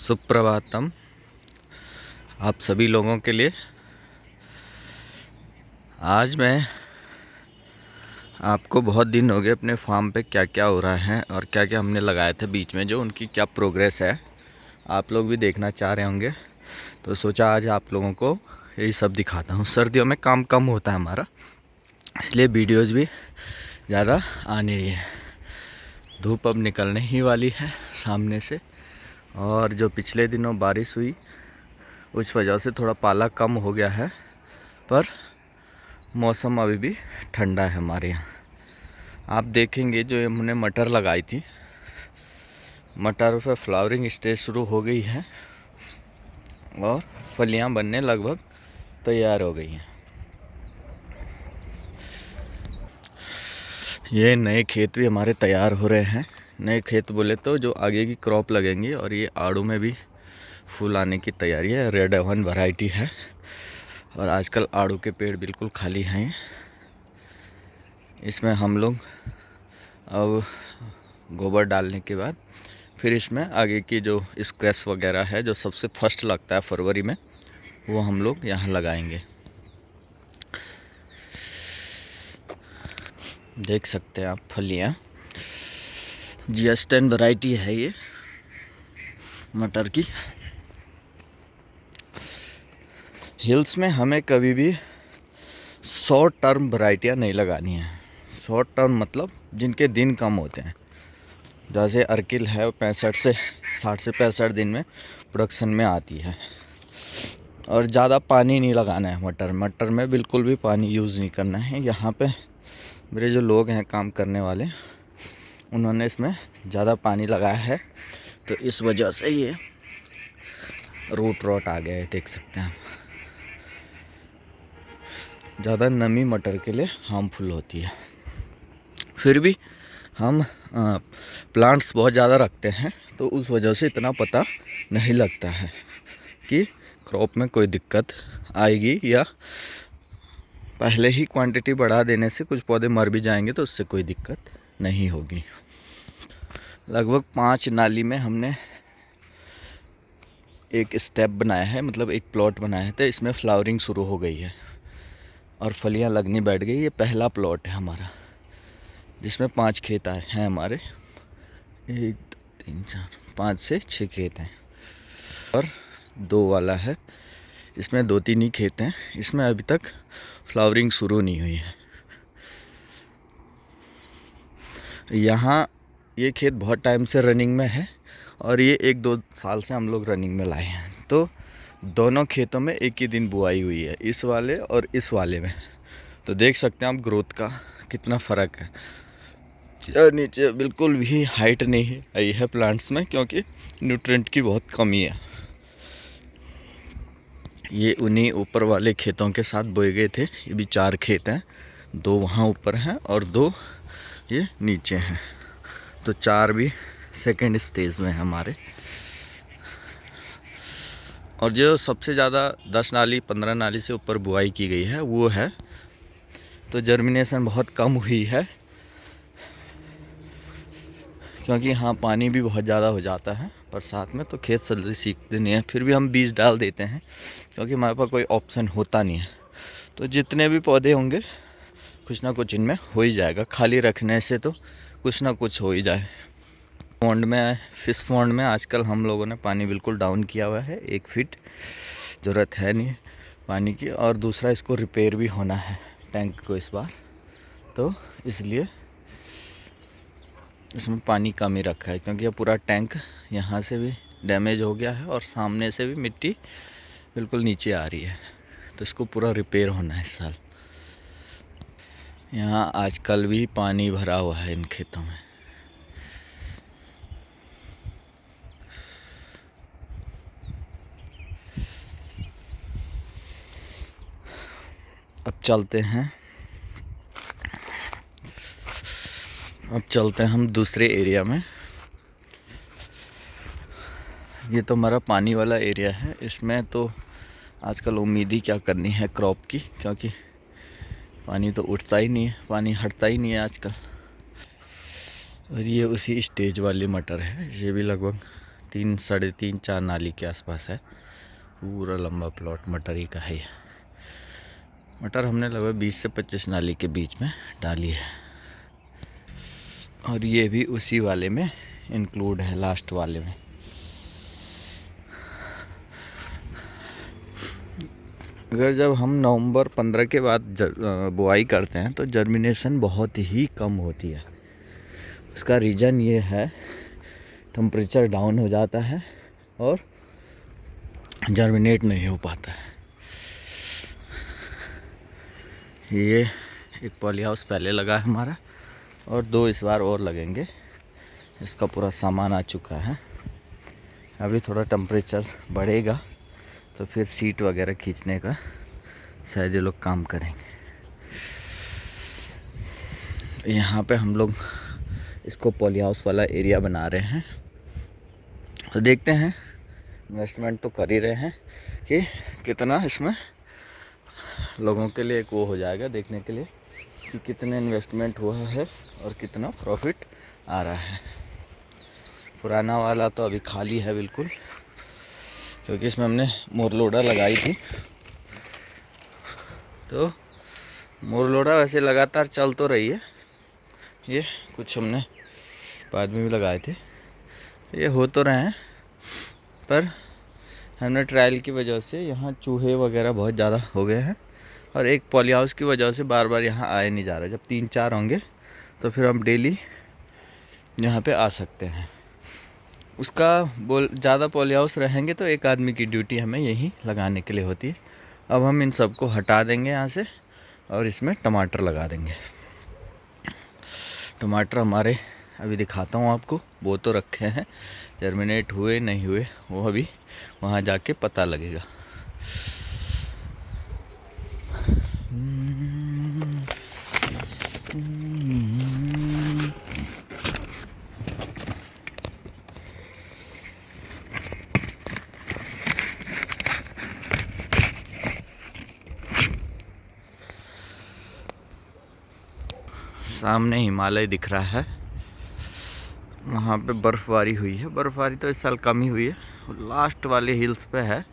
सुप्रभातम आप सभी लोगों के लिए। आज मैं आपको बहुत दिन हो गए अपने फार्म पे क्या क्या हो रहा है और क्या क्या हमने लगाए थे बीच में, जो उनकी क्या प्रोग्रेस है आप लोग भी देखना चाह रहे होंगे, तो सोचा आज आप लोगों को यही सब दिखाता हूँ। सर्दियों में काम कम होता है हमारा, इसलिए वीडियोस भी ज़्यादा आ नहीं रही है। धूप अब निकलने ही वाली है सामने से, और जो पिछले दिनों बारिश हुई उस वजह से थोड़ा पाला कम हो गया है, पर मौसम अभी भी ठंडा है हमारे यहाँ। आप देखेंगे जो हमने मटर लगाई थी, मटर पे फ्लावरिंग स्टेज शुरू हो गई है और फलियां बनने लगभग तैयार हो गई हैं। ये नए खेत भी हमारे तैयार हो रहे हैं। नए खेत बोले तो जो आगे की क्रॉप लगेंगी, और ये आड़ू में भी फूल आने की तैयारी है। रेड एवन वैरायटी है और आजकल आड़ू के पेड़ बिल्कुल खाली हैं। इसमें हम लोग अब गोबर डालने के बाद फिर इसमें आगे की जो स्क्वैश वगैरह है, जो सबसे फर्स्ट लगता है फरवरी में, वो हम लोग यहाँ लगाएंगे। देख सकते हैं आप फलियाँ, GS10 वैरायटी है ये मटर की। हिल्स में हमें कभी भी शॉर्ट टर्म वैरायटियाँ नहीं लगानी है। शॉर्ट टर्म मतलब जिनके दिन कम होते हैं, जैसे अर्किल है 65 से 65 दिन में प्रोडक्शन में आती है। और ज़्यादा पानी नहीं लगाना है मटर में बिल्कुल भी पानी यूज़ नहीं करना है। यहाँ पे मेरे जो लोग हैं काम करने वाले, उन्होंने इसमें ज़्यादा पानी लगाया है, तो इस वजह से ये रूट रॉट आ गया है। देख सकते हैं आप, ज़्यादा नमी मटर के लिए हार्मफुल होती है। फिर भी हम प्लांट्स बहुत ज़्यादा रखते हैं, तो उस वजह से इतना पता नहीं लगता है कि क्रॉप में कोई दिक्कत आएगी, या पहले ही क्वांटिटी बढ़ा देने से कुछ पौधे मर भी जाएंगे तो उससे कोई दिक्कत नहीं होगी। लगभग 5 नाली में हमने एक स्टेप बनाया है, मतलब एक प्लॉट बनाया है, तो इसमें फ्लावरिंग शुरू हो गई है और फलियां लगनी बैठ गई। ये पहला प्लॉट है हमारा, जिसमें 5 खेत आए हैं हमारे। 1 2 3 4 5 से 6 खेत हैं, और 2 वाला है, इसमें 2-3 ही खेत हैं। इसमें अभी तक फ्लावरिंग शुरू नहीं हुई है। यहाँ ये खेत बहुत टाइम से रनिंग में है, और ये 1-2 साल से हम लोग रनिंग में लाए हैं। तो दोनों खेतों में एक ही दिन बुआई हुई है, इस वाले और इस वाले में। तो देख सकते हैं आप ग्रोथ का कितना फ़र्क है। नीचे बिल्कुल भी हाइट नहीं आई है प्लांट्स में, क्योंकि न्यूट्रिएंट की बहुत कमी है। ये उन्हीं ऊपर वाले खेतों के साथ बोए गए थे। ये भी 4 खेत हैं, 2 वहाँ ऊपर हैं और 2 ये नीचे हैं। तो 4 भी सेकेंड स्टेज में है हमारे। और जो सबसे ज़्यादा 10 नाली 15 नाली से ऊपर बुआई की गई है वो है, तो जर्मिनेशन बहुत कम हुई है, क्योंकि यहाँ पानी भी बहुत ज़्यादा हो जाता है बरसात में, तो खेत जल्दी सीखते नहीं है। फिर भी हम बीज डाल देते हैं, क्योंकि हमारे पास कोई ऑप्शन होता नहीं है। तो जितने भी पौधे होंगे कुछ ना कुछ इनमें हो ही जाएगा। खाली रखने से तो कुछ ना कुछ हो ही जाए। पॉन्ड में, फिश पॉन्ड में आजकल हम लोगों ने पानी बिल्कुल डाउन किया हुआ है। 1 फीट ज़रूरत है नहीं पानी की, और दूसरा इसको रिपेयर भी होना है टैंक को इस बार, तो इसलिए इसमें पानी कम ही रखा है, क्योंकि ये पूरा टैंक यहाँ से भी डैमेज हो गया है और सामने से भी मिट्टी बिल्कुल नीचे आ रही है, तो इसको पूरा रिपेयर होना है इस साल। यहाँ आजकल भी पानी भरा हुआ है इन खेतों में। अब चलते हैं हम दूसरे एरिया में। ये तो हमारा पानी वाला एरिया है। इसमें तो आजकल उम्मीद ही क्या करनी है क्रॉप की, क्योंकि पानी तो उठता ही नहीं है, पानी हटता ही नहीं है आजकल। और ये उसी स्टेज वाली मटर है, ये भी लगभग 3 साढ़े 3 4 नाली के आसपास है। पूरा लंबा प्लॉट मटर ही का है। मटर हमने लगभग 20 से 25 नाली के बीच में डाली है, और ये भी उसी वाले में इंक्लूड है, लास्ट वाले में। अगर जब हम नवंबर 15 के बाद बुआई करते हैं तो जर्मिनेशन बहुत ही कम होती है। उसका रीज़न ये है, टेम्परेचर डाउन हो जाता है और जर्मिनेट नहीं हो पाता है। ये एक पॉली हाउस पहले लगा है हमारा, और 2 इस बार और लगेंगे। इसका पूरा सामान आ चुका है। अभी थोड़ा टेम्परेचर बढ़ेगा तो फिर सीट वगैरह खींचने का शायद ये लोग काम करेंगे। यहाँ पे हम लोग इसको पॉली हाउस वाला एरिया बना रहे हैं, तो देखते हैं। इन्वेस्टमेंट तो कर ही रहे हैं कि कितना इसमें लोगों के लिए एक वो हो जाएगा, देखने के लिए कि कितने इन्वेस्टमेंट हुआ है और कितना प्रॉफिट आ रहा है। पुराना वाला तो अभी खाली है बिल्कुल, क्योंकि इसमें हमने मोर लोडर लगाई थी। तो मोर लोडर वैसे लगातार चल तो रही है। ये कुछ हमने बाद में भी लगाए थे, ये हो तो रहे हैं, पर हमने ट्रायल की वजह से यहाँ चूहे वगैरह बहुत ज़्यादा हो गए हैं, और एक पॉली हाउस की वजह से बार बार यहाँ आए नहीं जा रहा। जब 3-4 होंगे तो फिर हम डेली यहाँ पे आ सकते हैं। उसका ज़्यादा पॉली हाउस रहेंगे तो एक आदमी की ड्यूटी हमें यहीं लगाने के लिए होती है। अब हम इन सबको हटा देंगे यहाँ से और इसमें टमाटर लगा देंगे। टमाटर हमारे अभी दिखाता हूँ आपको, वो तो रखे हैं, जर्मिनेट हुए नहीं हुए वो अभी वहाँ जाके पता लगेगा। सामने हिमालय दिख रहा है, वहाँ पे बर्फ़बारी हुई है। बर्फ़बारी तो इस साल कम ही हुई है, लास्ट वाले हिल्स पे है।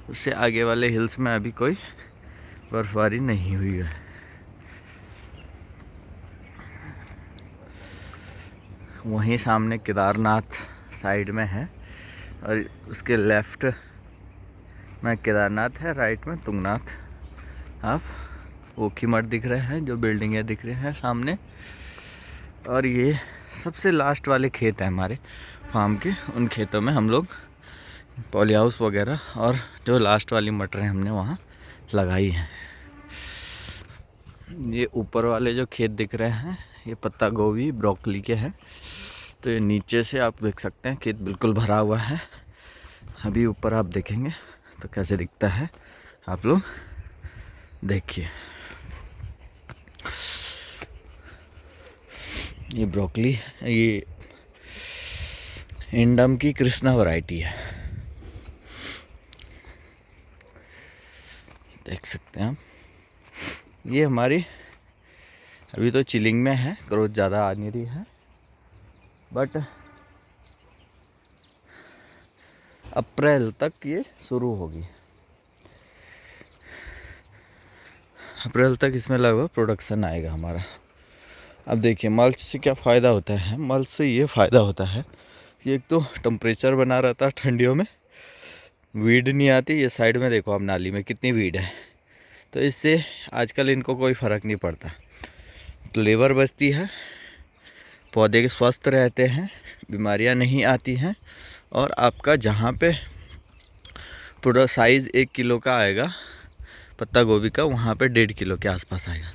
उससे आगे वाले हिल्स में अभी कोई बर्फ़बारी नहीं हुई है। वहीं सामने केदारनाथ साइड में है, और उसके लेफ़्ट में केदारनाथ है, राइट में तुंगनाथ। आप ओखीमठ दिख रहे हैं, जो बिल्डिंगें दिख रही हैं सामने। और ये सबसे लास्ट वाले खेत हैं हमारे फार्म के। उन खेतों में हम लोग पॉली हाउस वगैरह और जो लास्ट वाली मटरें हमने वहाँ लगाई हैं। ये ऊपर वाले जो खेत दिख रहे हैं ये पत्ता गोभी ब्रोकली के हैं। तो ये नीचे से आप देख सकते हैं खेत बिल्कुल भरा हुआ है। अभी ऊपर आप देखेंगे तो कैसे दिखता है, आप लोग देखिए। ये ब्रोकली, ये इंडम की कृष्णा वैरायटी है, देख सकते हैं आप। ये हमारी अभी तो चिलिंग में है, ग्रोथ ज़्यादा आ नहीं रही है, बट अप्रैल तक ये शुरू होगी। अप्रैल तक इसमें लगभग प्रोडक्शन आएगा हमारा। अब देखिए मल्च से क्या फ़ायदा होता है। मल्च से ये फ़ायदा होता है कि एक तो टेम्परेचर बना रहता है, ठंडियों में वीड नहीं आती। ये साइड में देखो आप नाली में कितनी वीड है, तो इससे आजकल इनको कोई फ़र्क नहीं पड़ता। तो लेबर बचती है, पौधे के स्वस्थ रहते हैं, बीमारियां नहीं आती हैं, और आपका जहाँ पे पूरा साइज़ 1 किलो का आएगा पत्ता गोभी का, वहाँ पे 1.5 किलो के आसपास आएगा।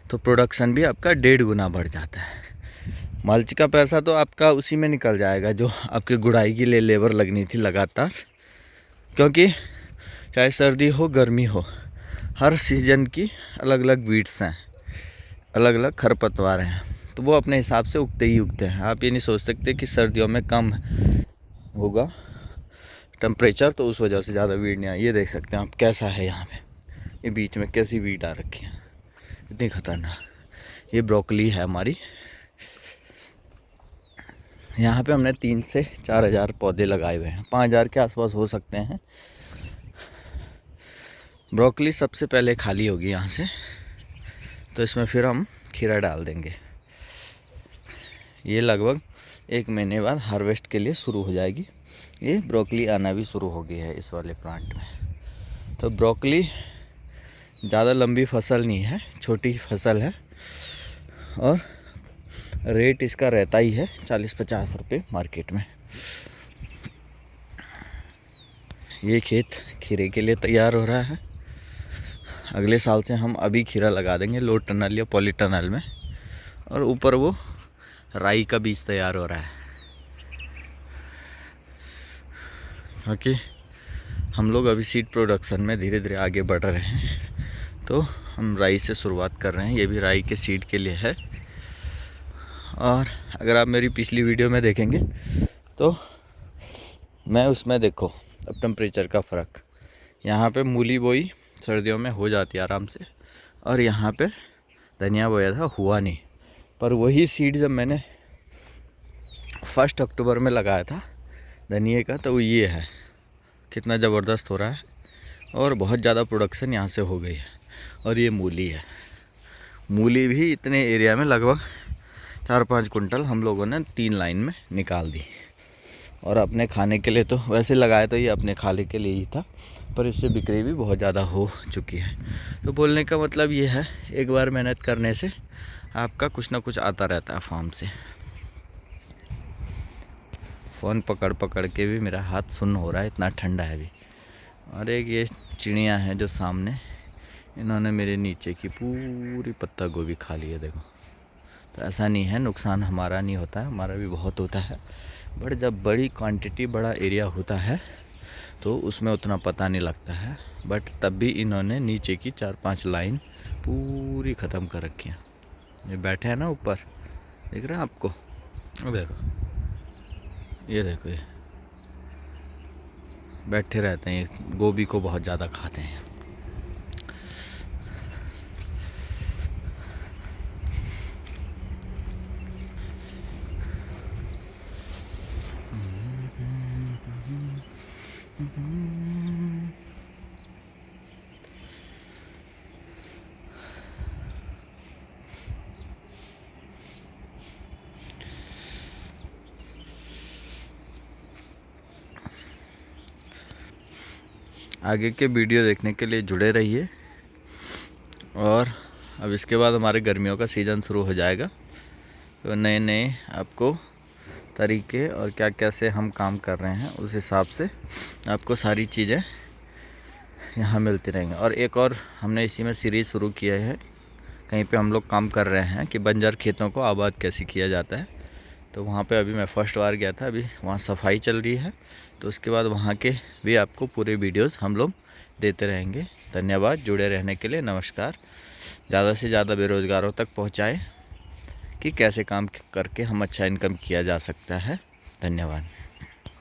तो प्रोडक्शन भी आपका 1.5 गुना बढ़ जाता है। मल्च का पैसा तो आपका उसी में निकल जाएगा जो आपकी गुड़ाई के लिए लेबर लगनी थी लगातार, क्योंकि चाहे सर्दी हो गर्मी हो, हर सीज़न की अलग अलग वीड्स हैं, अलग अलग खरपतवार हैं, तो वो अपने हिसाब से उगते ही उगते हैं। आप ये नहीं सोच सकते कि सर्दियों में कम होगा टेम्परेचर तो उस वजह से ज़्यादा वीड नहीं आई। ये देख सकते हैं आप कैसा है यहाँ पे, ये बीच में कैसी वीड आ रखी है, इतनी खतरनाक। ये ब्रोकली है हमारी, यहाँ पे हमने 3 से 4 हज़ार पौधे लगाए हुए हैं, 5 हज़ार के आसपास हो सकते हैं। ब्रोकली सबसे पहले खाली होगी यहाँ से, तो इसमें फिर हम खीरा डाल देंगे। ये लगभग 1 महीने बाद हार्वेस्ट के लिए शुरू हो जाएगी। ये ब्रोकली आना भी शुरू हो गई है इस वाले प्लांट में। तो ब्रोकली ज़्यादा लंबी फसल नहीं है, छोटी फसल है और रेट इसका रहता ही है 40-50 रुपये मार्केट में। ये खेत खीरे के लिए तैयार हो रहा है। अगले साल से हम अभी खीरा लगा देंगे लो टनल या पॉली टनल में, और ऊपर वो राई का बीज तैयार हो रहा है, क्योंकि हम लोग अभी सीड प्रोडक्शन में धीरे धीरे आगे बढ़ रहे हैं। तो हम राई से शुरुआत कर रहे हैं, ये भी राई के सीड के लिए है। और अगर आप मेरी पिछली वीडियो में देखेंगे तो मैं उसमें देखो अब टेम्परेचर का फ़र्क, यहाँ पे मूली बोई सर्दियों में हो जाती है आराम से, और यहाँ पे धनिया बोया था, हुआ नहीं। पर वही सीड जब मैंने 1 अक्टूबर में लगाया था धनिए का, तो ये है कितना ज़बरदस्त हो रहा है और बहुत ज़्यादा प्रोडक्शन यहाँ से हो गई है। और ये मूली है, मूली भी इतने एरिया में लगभग 4-5 कुंटल हम लोगों ने 3 लाइन में निकाल दी। और अपने खाने के लिए तो वैसे लगाया तो ये अपने खाने के लिए ही था, पर इससे बिक्री भी बहुत ज़्यादा हो चुकी है। तो बोलने का मतलब ये है, एक बार मेहनत करने से आपका कुछ ना कुछ आता रहता है फार्म से। फ़ोन पकड़ पकड़ के भी मेरा हाथ सुन्न हो रहा है, इतना ठंडा है अभी। और एक ये चिड़िया है जो सामने, इन्होंने मेरे नीचे की पूरी पत्ता गोभी खा ली है, देखो। तो ऐसा नहीं है, नुकसान हमारा नहीं होता है, हमारा भी बहुत होता है, बट जब बड़ी क्वांटिटी बड़ा एरिया होता है तो उसमें उतना पता नहीं लगता है। बट तब भी इन्होंने नीचे की 4-5 लाइन पूरी ख़त्म कर रखी है। ये बैठे हैं ना ऊपर, दिख रहा है आपको? अब देखो, ये देखो, ये बैठे रहते हैं, ये गोभी को बहुत ज़्यादा खाते हैं। आगे के वीडियो देखने के लिए जुड़े रहिए। और अब इसके बाद हमारे गर्मियों का सीज़न शुरू हो जाएगा, तो नए नए आपको तरीके और क्या क्या से हम काम कर रहे हैं उस हिसाब से आपको सारी चीज़ें यहाँ मिलती रहेंगी। और एक और हमने इसी में सीरीज़ शुरू किया है, कहीं पे हम लोग काम कर रहे हैं कि बंजर खेतों को आबाद कैसे किया जाता है। तो वहाँ पे अभी मैं फर्स्ट बार गया था, अभी वहाँ सफाई चल रही है, तो उसके बाद वहाँ के भी आपको पूरे वीडियोस हम लोग देते रहेंगे। धन्यवाद जुड़े रहने के लिए, नमस्कार। ज़्यादा से ज़्यादा बेरोज़गारों तक पहुँचाएँ कि कैसे काम करके हम अच्छा इनकम किया जा सकता है। धन्यवाद।